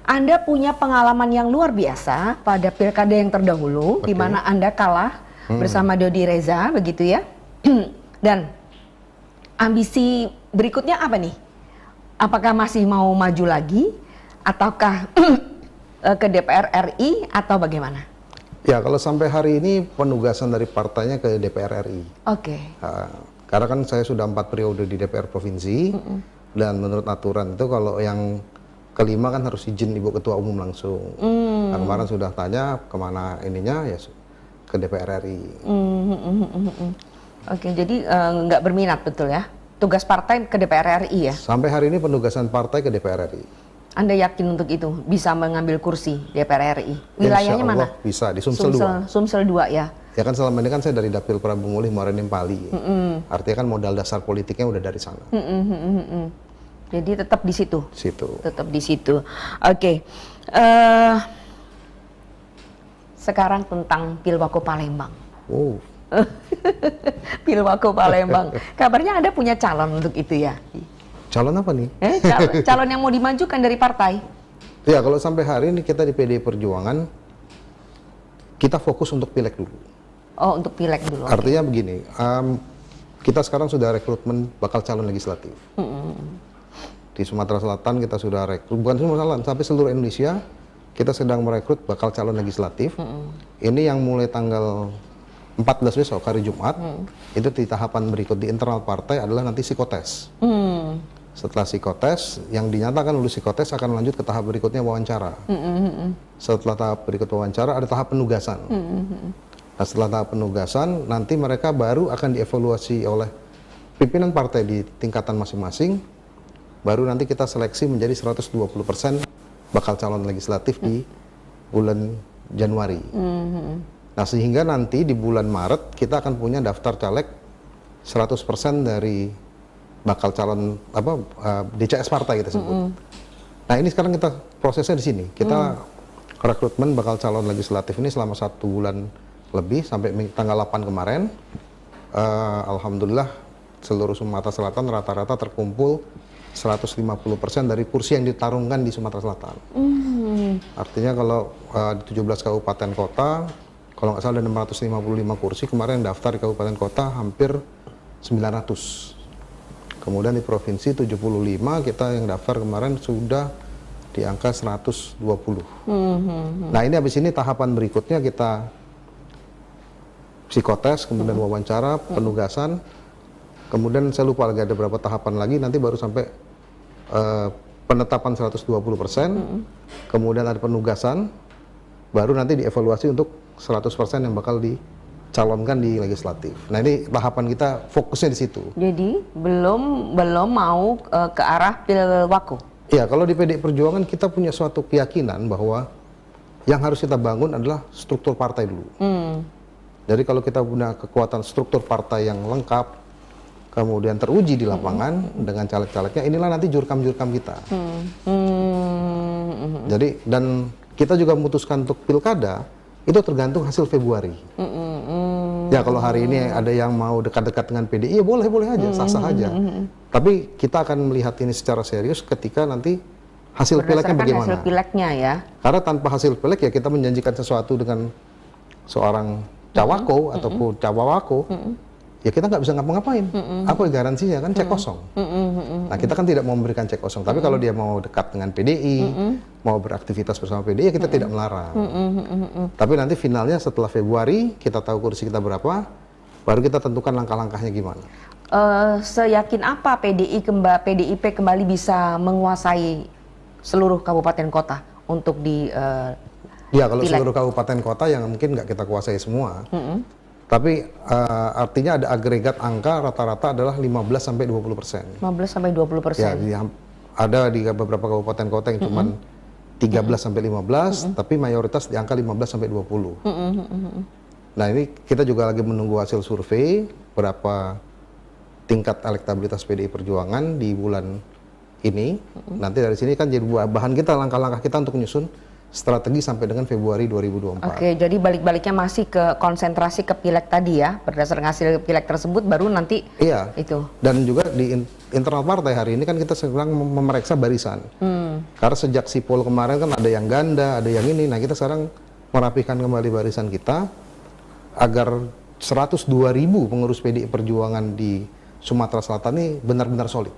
Anda punya pengalaman yang luar biasa pada pilkada yang terdahulu, di mana Anda kalah bersama Dodi Reza, begitu ya. Dan ambisi berikutnya apa nih? Apakah masih mau maju lagi, ataukah ke DPR RI, atau bagaimana? Ya, kalau sampai hari ini penugasan dari partainya ke DPR RI. Oke. Karena kan saya sudah 4 periode di DPR Provinsi, dan menurut aturan itu kalau yang kelima kan harus izin Ibu Ketua Umum langsung. Nah, kemarin sudah tanya kemana ininya, ya ke DPR RI. Oke, jadi nggak berminat betul ya? Tugas partai ke DPR RI ya? Sampai hari ini penugasan partai ke DPR RI. Anda yakin untuk itu bisa mengambil kursi DPR RI? Wilayahnya Insya Allah mana? Bisa di Sumsel 2. Sumsel 2 ya. Ya kan selama ini kan saya dari Dapil Prabu Mulih Morenim Pali. Artinya kan modal dasar politiknya udah dari sana. Jadi tetap di situ. Tetap di situ. Oke. Sekarang tentang Pilwako Palembang. Wow. Pilwako Palembang. Kabarnya Anda punya calon untuk itu ya? Calon apa nih? Calon yang mau dimajukan dari partai? Ya, kalau sampai hari ini kita di PDI Perjuangan, kita fokus untuk pileg dulu. Oh, untuk pileg dulu. Artinya begini, kita sekarang sudah rekrutmen bakal calon legislatif. Di Sumatera Selatan kita sudah rekrut, bukan Sumatera Selatan, sampai seluruh Indonesia kita sedang merekrut bakal calon legislatif. Ini yang mulai tanggal 14 besok, hari Jumat, itu di tahapan berikut di internal partai adalah nanti psikotes. Setelah psikotes, yang dinyatakan lulus psikotes akan lanjut ke tahap berikutnya wawancara. Setelah tahap berikut wawancara, ada tahap penugasan. Nah, setelah tahap penugasan, nanti mereka baru akan dievaluasi oleh pimpinan partai di tingkatan masing-masing. Baru nanti kita seleksi menjadi 120% bakal calon legislatif di bulan Januari. Nah, sehingga nanti di bulan Maret kita akan punya daftar caleg 100% dari bakal calon DCS partai kita sebut. Nah, ini sekarang kita prosesnya di sini. Kita rekrutmen bakal calon legislatif ini selama 1 bulan lebih sampai tanggal 8 kemarin. Alhamdulillah seluruh Sumatera Selatan rata-rata terkumpul 150% dari kursi yang ditarungkan di Sumatera Selatan. Artinya kalau di 17 kabupaten kota, kalau nggak salah ada 655 kursi, kemarin yang daftar di kabupaten kota hampir 900. Kemudian di provinsi 75, kita yang daftar kemarin sudah di angka 120. Nah, ini habis ini tahapan berikutnya kita psikotes, kemudian wawancara, penugasan, kemudian saya lupa lagi ada berapa tahapan lagi, nanti baru sampai penetapan 120%, kemudian ada penugasan, baru nanti dievaluasi untuk 100% yang bakal dicalonkan di legislatif. Nah, ini tahapan kita fokusnya di situ. Jadi belum mau ke arah Pilwako. Ya, kalau di PDI Perjuangan kita punya suatu keyakinan bahwa yang harus kita bangun adalah struktur partai dulu. Jadi kalau kita punya kekuatan struktur partai yang lengkap, kemudian teruji di lapangan dengan caleg-calegnya, inilah nanti jurkam-jurkam kita. Jadi, dan kita juga memutuskan untuk pilkada, itu tergantung hasil Februari. Ya, kalau hari ini ada yang mau dekat-dekat dengan PDI, ya boleh-boleh aja, sah-sah aja. Tapi kita akan melihat ini secara serius ketika nanti hasil pileknya bagaimana. Hasil pileknya ya. Karena tanpa hasil pilek ya kita menjanjikan sesuatu dengan seorang cawako ataupun cawawako, ya kita nggak bisa ngapa-ngapain. Apa garansinya kan cek kosong. Nah, kita kan tidak mau memberikan cek kosong. Tapi kalau dia mau dekat dengan PDI, mau beraktivitas bersama PDI, ya kita tidak melarang. Tapi nanti finalnya setelah Februari, kita tahu kursi kita berapa, baru kita tentukan langkah-langkahnya gimana. Seyakin apa PDIP kembali bisa menguasai seluruh kabupaten kota untuk di ya, kalau pileg? seluruh kabupaten kota yang mungkin nggak kita kuasai semua. Tapi artinya ada agregat angka rata-rata adalah 15-20%. 15-20%. Ya, ada di beberapa kabupaten kota yang cuma 13-15, tapi mayoritas di angka 15-20. Nah, ini kita juga lagi menunggu hasil survei berapa tingkat elektabilitas PDI Perjuangan di bulan ini. Nanti dari sini kan jadi bahan kita, langkah-langkah kita untuk menyusun strategi sampai dengan Februari 2024. Oke, jadi balik-baliknya masih ke konsentrasi ke pileg tadi ya, berdasarkan hasil pileg tersebut baru nanti Iya. itu. Dan juga di internal partai hari ini kan kita sedang memeriksa barisan. Karena sejak Sipol kemarin kan ada yang ganda, ada yang ini. Nah kita sekarang merapikan kembali barisan kita agar 102.000 pengurus PDI Perjuangan di Sumatera Selatan ini benar-benar solid.